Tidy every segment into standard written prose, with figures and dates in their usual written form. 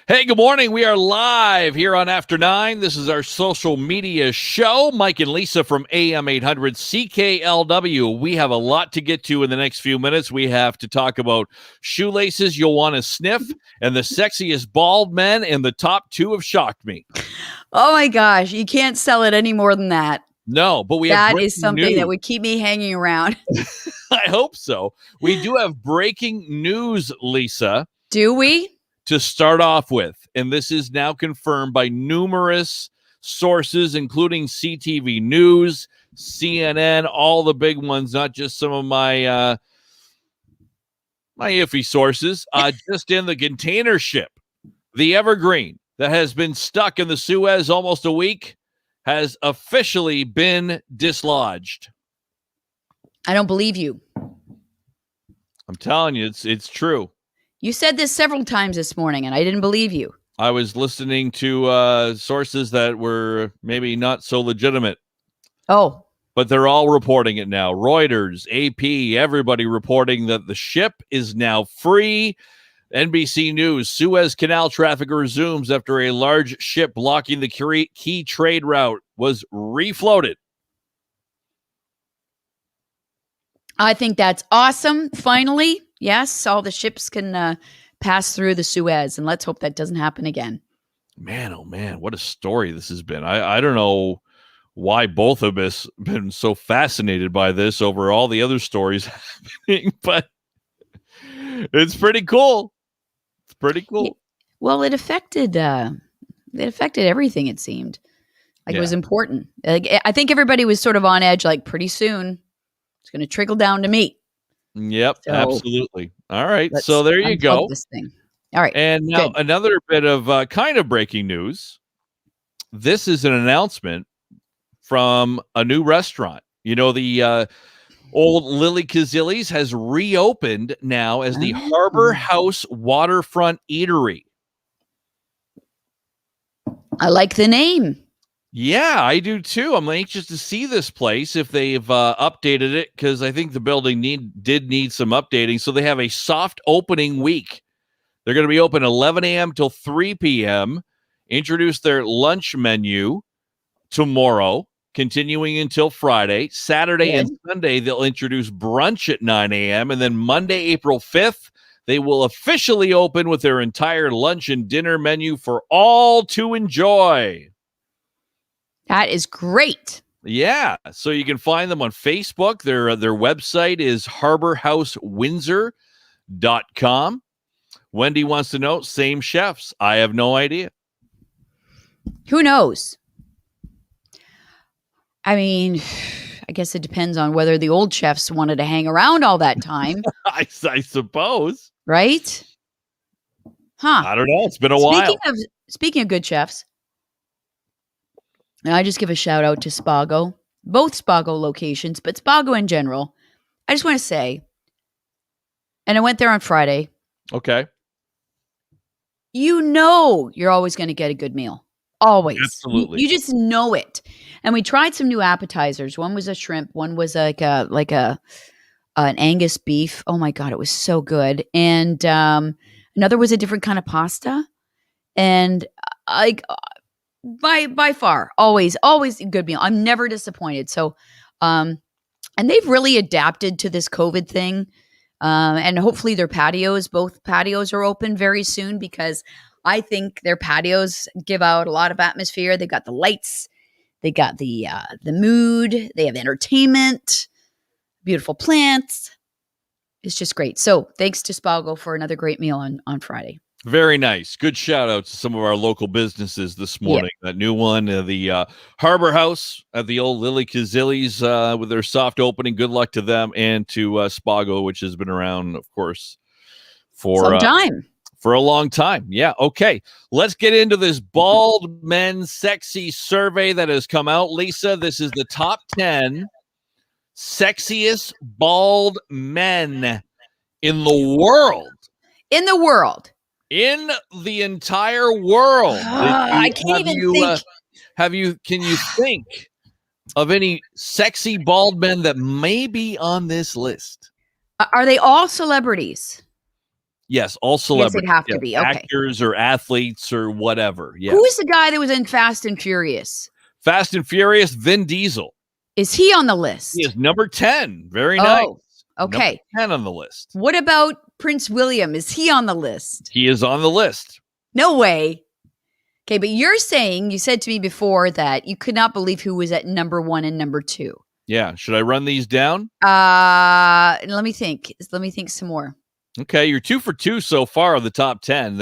Hey, good morning. We are live here on After 9. This is our social media show. Mike and Lisa from AM800 CKLW. We have a lot to get to in the next few minutes. We have to talk about shoelaces you'll want to sniff and the sexiest bald men, and the top two have shocked me. Oh my gosh, you can't sell it any more than that. No, but we have That breaking is something news. that would keep me hanging around. I hope so. We do have breaking news, Lisa. Do we? To start off with, and this is now confirmed by numerous sources, including CTV News, CNN, all the big ones, not just some of my iffy sources. Just in the container ship, the Evergreen, that has been stuck in the Suez almost a week, has officially been dislodged. I don't believe you. I'm telling you, it's true. You said this several times this morning, and I didn't believe you. I was listening to sources that were maybe not so legitimate. Oh. But they're all reporting it now. Reuters, AP, everybody reporting that the ship is now free. NBC News, Suez Canal traffic resumes after a large ship blocking the key trade route was refloated. I think that's awesome. Finally, yes, all the ships can pass through the Suez, and let's hope that doesn't happen again. Man, oh man, what a story this has been. I don't know why both of us been so fascinated by this over all the other stories happening, but it's pretty cool. It's pretty cool. Yeah, well, it affected everything, it seemed. Like It was important. Like, I think everybody was sort of on edge, like pretty soon it's going to trickle down to me. Yep, so, absolutely. All right, so there you go. This thing. All right. And now another bit of kind of breaking news. This is an announcement from a new restaurant. You know, the old Lily Kazilli's has reopened now as the Harbor House Waterfront Eatery. I like the name. Yeah, I do too. I'm anxious to see this place if they've updated it, because I think the building did need some updating. So they have a soft opening week. They're going to be open 11 a.m. till 3 p.m. Introduce their lunch menu tomorrow, continuing until Friday. Saturday and Sunday, they'll introduce brunch at 9 a.m. And then Monday, April 5th, they will officially open with their entire lunch and dinner menu for all to enjoy. That is great. Yeah. So you can find them on Facebook. Their website is harborhousewindsor.com. Wendy wants to know, same chefs. I have no idea. Who knows? I mean, I guess it depends on whether the old chefs wanted to hang around all that time. I suppose. Right? Huh. I don't know. It's been a while. Speaking of good chefs, and I just give a shout out to Spago, both Spago locations, but Spago in general. I just want to say, and I went there on Friday. Okay. You know you're always going to get a good meal. Always. Absolutely. You just know it. And we tried some new appetizers. One was a shrimp. One was like an Angus beef. Oh my God, it was so good. And another was a different kind of pasta. And by far, always a good meal. I'm never disappointed. So, and they've really adapted to this COVID thing. And hopefully both patios are open very soon, because I think their patios give out a lot of atmosphere. They've got the lights, they got the mood, they have entertainment, beautiful plants. It's just great. So thanks to Spago for another great meal on Friday. Very nice. Good shout out to some of our local businesses this morning. That new one, the Harbor House at the old Lily Kazilli's with their soft opening. Good luck to them, and to Spago, which has been around, of course, for some time. For a long time. Yeah. Okay. Let's get into this bald men sexy survey that has come out. Lisa, this is the top 10 sexiest bald men in the world. In the world. In the entire world. I can't even think. Can you think of any sexy bald men that may be on this list? Are they all celebrities? Yes, all Yes, celebrities. they'd have to Yeah, be. Okay. actors or athletes or whatever. Yeah. Who is the guy that was in Fast and Furious? Fast and Furious, Vin Diesel. Is he on the list? He is number 10. Very nice. Oh, okay. Number 10 on the list. What about Prince William? Is he on the list? He is on the list. No way. Okay, but you said to me before that you could not believe who was at number 1 and number 2. Yeah. Should I run these down? Let me think. Let me think some more. Okay, you're 2 for 2 so far of the top 10.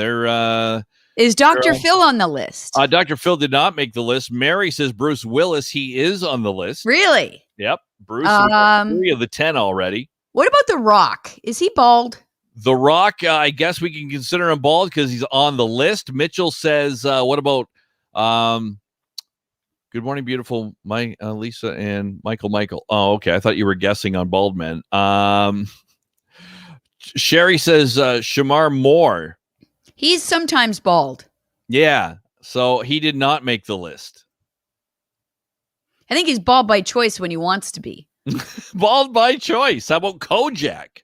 Is Dr. Phil on the list? Dr. Phil did not make the list. Mary says Bruce Willis. He is on the list. Really? Yep. Bruce is 3 of the 10 already. What about The Rock? Is he bald? The Rock, I guess we can consider him bald because he's on the list. Mitchell says, what about Good Morning Beautiful, Lisa and Michael. Oh, okay. I thought you were guessing on bald men. Sherry says Shamar Moore. He's sometimes bald. Yeah. So he did not make the list. I think he's bald by choice when he wants to be. Bald by choice. How about Kojak?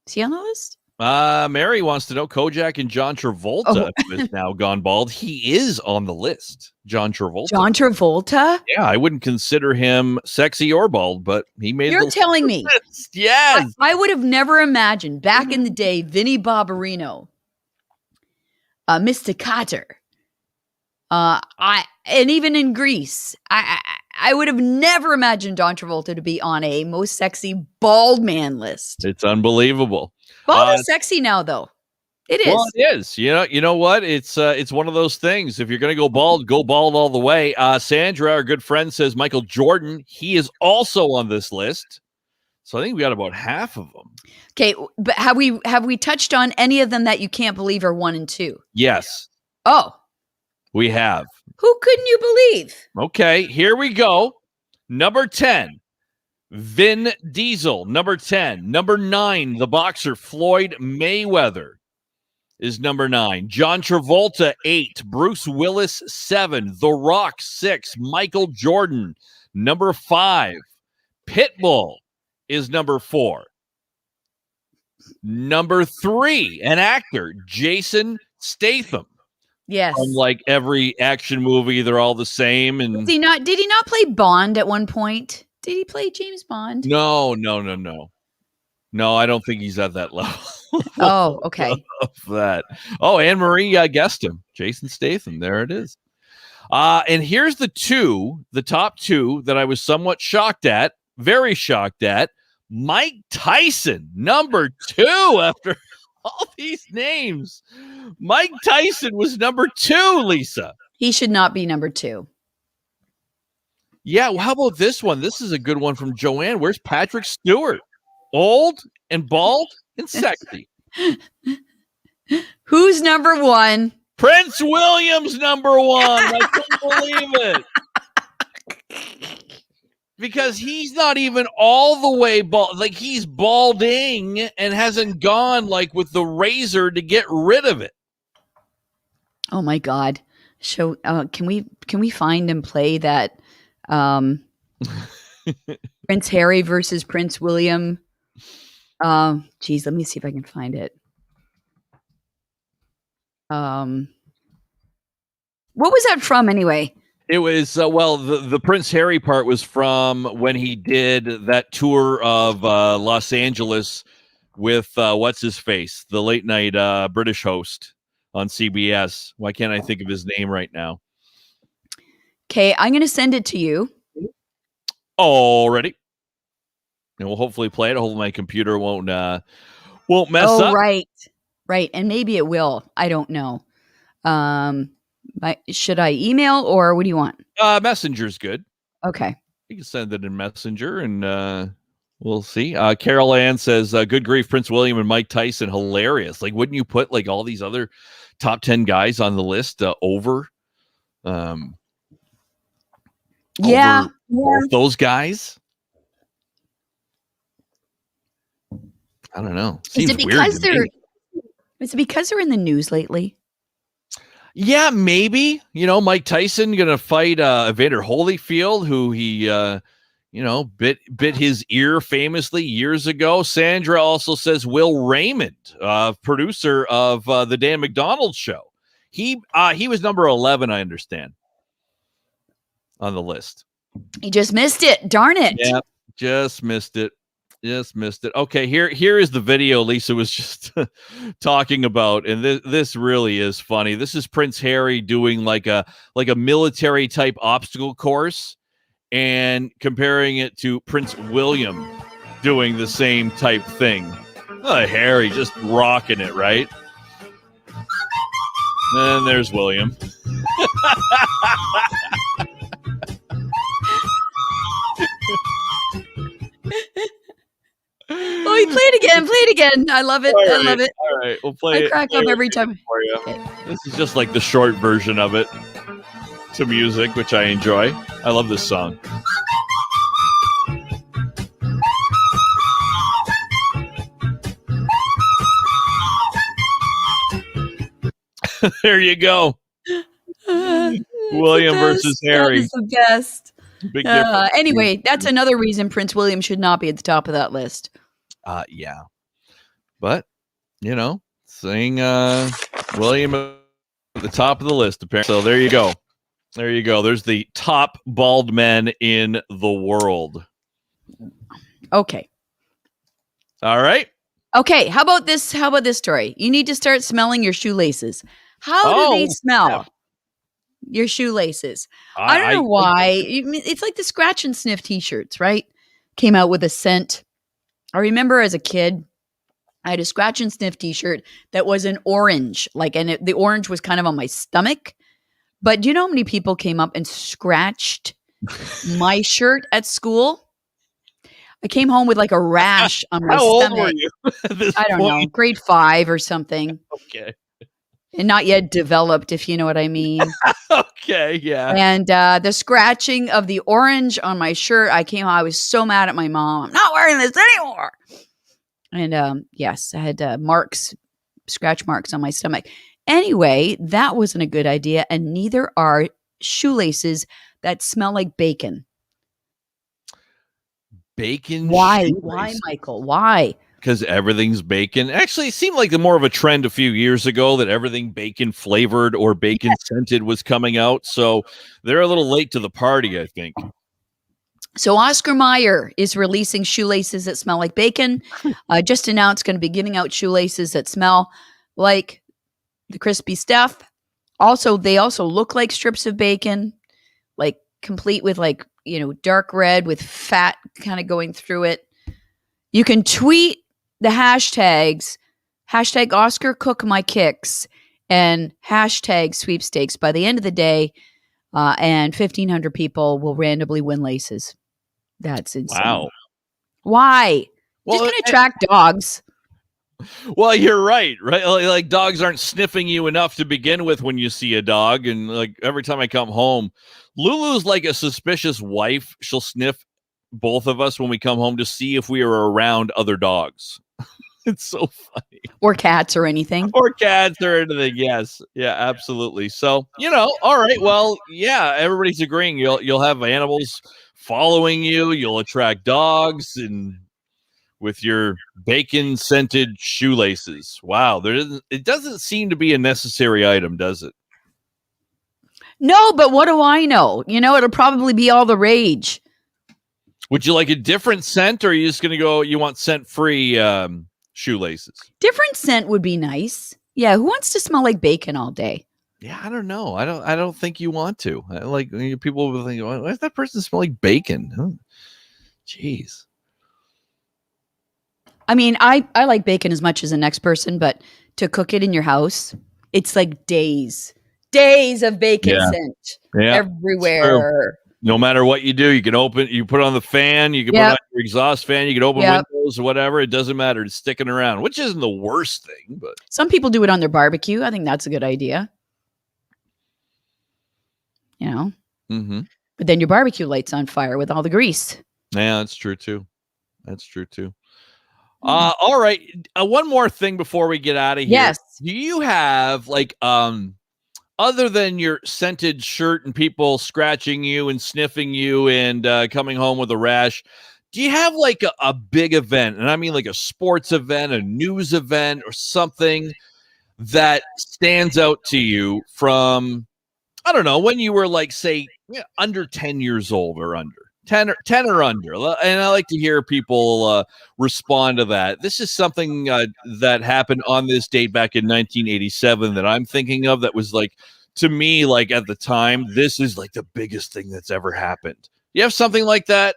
Is he on the list? Mary wants to know Kojak and John Travolta, who has now gone bald. He is on the list. John Travolta. John Travolta? Yeah, I wouldn't consider him sexy or bald, but he made You're telling me. List. Yes. I would have never imagined back in the day, Vinnie Barbarino, Mr. Carter, and even in Greece, I would have never imagined John Travolta to be on a most sexy bald man list. It's unbelievable. Bald is sexy now, though. It is. Well, it is. You know what? It's one of those things. If you're going to go bald all the way. Sandra, our good friend, says Michael Jordan. He is also on this list. So I think we got about half of them. Okay, but have we touched on any of them that you can't believe are 1 and 2? Yes. Oh, we have. Who couldn't you believe? Okay, here we go. Number 10, Vin Diesel. Number 10. Number 9, the boxer Floyd Mayweather is number 9. John Travolta, 8. Bruce Willis, 7. The Rock, 6. Michael Jordan, number 5. Pitbull is number 4. Number 3, an actor, Jason Statham. Yes. Unlike every action movie, they're all the same. And did he not play Bond at one point? Did he play James Bond? No, I don't think he's at that level. Oh, okay. Of that. Oh, Anne Marie guessed him. Jason Statham. There it is. And here's the top 2 that I was somewhat shocked at, very shocked at. Mike Tyson, number 2 after all these names. Mike Tyson was number 2, Lisa. He should not be number 2. Yeah, well, how about this one? This is a good one from Joanne. Where's Patrick Stewart? Old and bald and sexy. Who's number 1? Prince William's number 1. I couldn't believe it. Because he's not even all the way bald. Like, he's balding and hasn't gone, like, with the razor to get rid of it. Oh, my God. So, can we find and play that Prince Harry versus Prince William? Geez, let me see if I can find it. What was that from anyway? It was, the Prince Harry part was from when he did that tour of Los Angeles with, what's his face? The late night British host on CBS. Why can't I think of his name right now? Okay, I'm going to send it to you. Already. And we'll hopefully play it. Hopefully my computer won't mess up. Right. And maybe it will. I don't know. Should I email or what do you want? Messenger's good. Okay. You can send it in Messenger and we'll see. Carol Ann says, good grief, Prince William and Mike Tyson, hilarious. Like, wouldn't you put like all these other top 10 guys on the list over those guys? I don't know. Seems is it because they're in the news lately? Yeah, maybe. Mike Tyson going to fight Evander Holyfield, who he, bit his ear famously years ago. Sandra also says Will Raymond, producer of the Dan McDonald Show. He was number 11, I understand, on the list. He just missed it. Darn it. Yeah, just missed it. Okay, here is the video Lisa was just talking about, and this really is funny. This is Prince Harry doing like a military type obstacle course, and comparing it to Prince William doing the same type thing. Harry just rocking it, right? And there's William. Oh, he played again. I love it. I love it. All right, we'll play it. I crack up every time. For you. Okay. This is just like the short version of it to music, which I enjoy. I love this song. There you go. William versus Harry. That is the best. Big difference. Anyway, that's another reason Prince William should not be at the top of that list. Yeah. But, saying William at the top of the list, apparently. So there you go. There's the top bald men in the world. Okay. All right. Okay. How about this story? You need to start smelling your shoelaces. How do they smell? Yeah. Your shoelaces. I don't know why. It's like the scratch and sniff t-shirts, right? Came out with a scent. I remember as a kid, I had a scratch and sniff t-shirt that was an orange, the orange was kind of on my stomach. But do you know how many people came up and scratched my shirt at school? I came home with like a rash on my stomach. How old were you at this point? I don't know, grade 5 or something. Okay. And not yet developed, if you know what I mean. Okay, yeah. And the scratching of the orange on my shirt, I was so mad at my mom. I'm not wearing this anymore. And yes, I had scratch marks on my stomach. Anyway, that wasn't a good idea. And neither are shoelaces that smell like bacon. Bacon? Why? Shoelaces? Why, Michael? Why? Because everything's bacon. Actually, it seemed like more of a trend a few years ago that everything bacon flavored or bacon scented was coming out. So they're a little late to the party, I think. So Oscar Meyer is releasing shoelaces that smell like bacon. Just announced going to be giving out shoelaces that smell like the crispy stuff. They also look like strips of bacon, like complete with dark red with fat kind of going through it. You can tweet the hashtags, Oscar Cook My Kicks and hashtag sweepstakes by the end of the day. And 1,500 people will randomly win laces. That's insane. Wow. Why? Well, just going to attract dogs. Well, you're right? Like dogs aren't sniffing you enough to begin with when you see a dog. And like every time I come home, Lulu's like a suspicious wife. She'll sniff both of us when we come home to see if we are around other dogs. It's so funny. Or cats or anything. Yes. Yeah, absolutely. So, all right. Well, yeah, everybody's agreeing. You'll have animals following you. You'll attract dogs and with your bacon scented shoelaces. Wow. It doesn't seem to be a necessary item, does it? No, but what do I know? It'll probably be all the rage. Would you like a different scent, or are you just going to go, you want scent-free shoelaces? Different scent would be nice. Yeah, who wants to smell like bacon all day? Yeah, I don't know. I don't think you want to. Like people will think, why does that person smell like bacon? Huh? Jeez. I mean, I like bacon as much as the next person, but to cook it in your house, it's like days of bacon scent everywhere. No matter what you do, you can put it on the fan, you can put it on your exhaust fan, you can open windows or whatever. It doesn't matter. It's sticking around, which isn't the worst thing. But some people do it on their barbecue. I think that's a good idea. Mm-hmm. But then your barbecue light's on fire with all the grease. Yeah, that's true too. All right. One more thing before we get out of here. Yes. Do you have other than your scented shirt and people scratching you and sniffing you and coming home with a rash, do you have like a big event? And I mean like a sports event, a news event, or something that stands out to you from, I don't know, when you were like, say, under 10 years old or under? 10 or under. And I like to hear people respond to that. This is something that happened on this date back in 1987 that I'm thinking of that was like, to me, like at the time, this is like the biggest thing that's ever happened. You have something like that?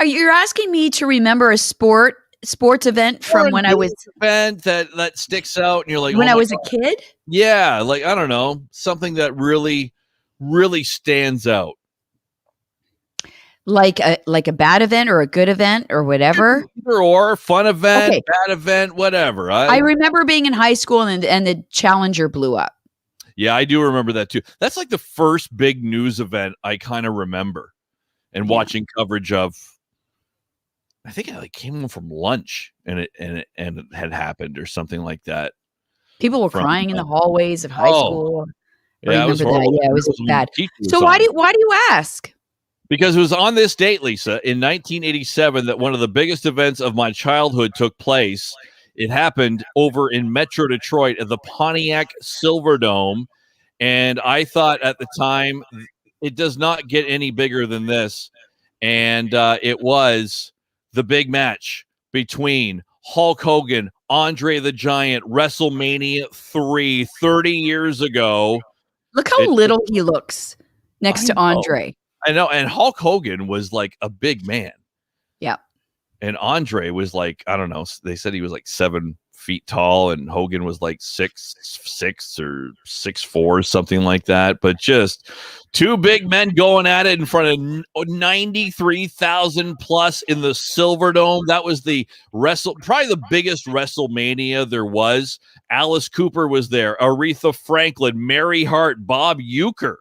You're asking me to remember a sports event from when I was event that sticks out and you're like, when oh I was God. a kid? Yeah, like I don't know, something that really, really stands out. Like a bad event or a good event or whatever? Either or, fun event, Okay. bad event, whatever. I remember being in high school and the Challenger blew up. Yeah, I do remember that too. That's like the first big news event I kind of remember and watching coverage of. I think I like came home from lunch and it had happened or something like that. People were crying in the hallways of high school. Yeah, I remember that. Yeah, it was bad. So why do you ask? Because it was on this date, Lisa, in 1987 that one of the biggest events of my childhood took place. It happened over in Metro Detroit at the Pontiac Silverdome. And I thought at the time, it does not get any bigger than this. And it was the big match between Hulk Hogan, Andre the Giant, WrestleMania 3, 30 years ago. Look how little he looks next to Andre. I know. And Hulk Hogan was like a big man. Yeah. And Andre was like, I don't know. They said he was like 7 feet tall and Hogan was like 6'6" or 6'4", something like that. But just two big men going at it in front of 93,000 plus in the Silverdome. That was probably the biggest WrestleMania there was. Alice Cooper was there. Aretha Franklin, Mary Hart, Bob Uecker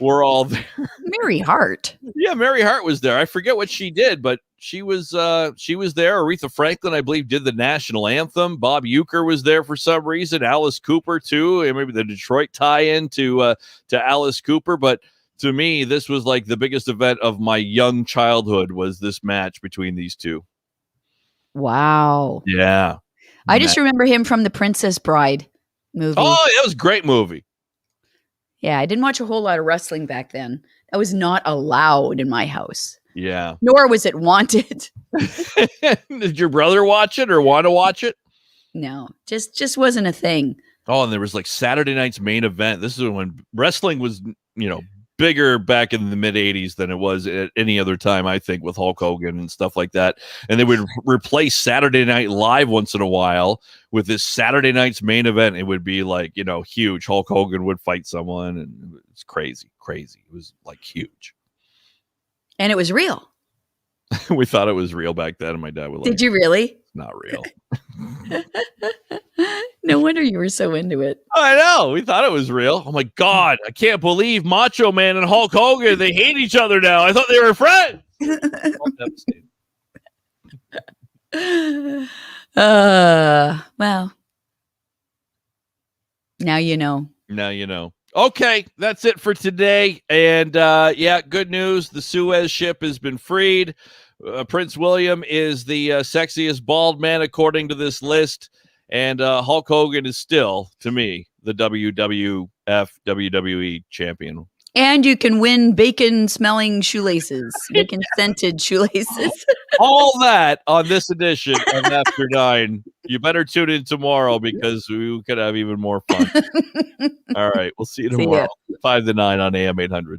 were all there. Mary Hart. Yeah, Mary Hart was there. I forget what she did, but she was there. Aretha Franklin, I believe, did the national anthem. Bob Uecker was there for some reason. Alice Cooper too, and maybe the Detroit tie-in to Alice Cooper. But to me, this was like the biggest event of my young childhood. Was this match between these two? Wow. Yeah, I just remember him from the Princess Bride movie. Oh, that was a great movie. Yeah, I didn't watch a whole lot of wrestling back then. That was not allowed in my house. Yeah. Nor was it wanted. Did your brother watch it or want to watch it? No, just wasn't a thing. Oh, and there was like Saturday night's main event. This is when wrestling was, bigger back in the mid 80s than it was at any other time, I think, with Hulk Hogan and stuff like that. And they would replace Saturday Night Live once in a while with this Saturday night's main event. It would be like, huge. Hulk Hogan would fight someone and it's crazy. It was like huge. And it was real. We thought it was real back then. And my dad was like, did you really? It's not real. No wonder you were so into it. I know. We thought it was real. Oh my God. I can't believe Macho Man and Hulk Hogan, they hate each other now. I thought they were friends. Well, now you know. Now you know. Okay, that's it for today. And good news. The Suez ship has been freed. Prince William is the sexiest bald man according to this list. And Hulk Hogan is still, to me, the WWE champion. And you can win bacon-smelling shoelaces, bacon-scented shoelaces. All that on this edition of After 9. You better tune in tomorrow because we could have even more fun. All right, we'll see you tomorrow. 5 to 9 on AM800.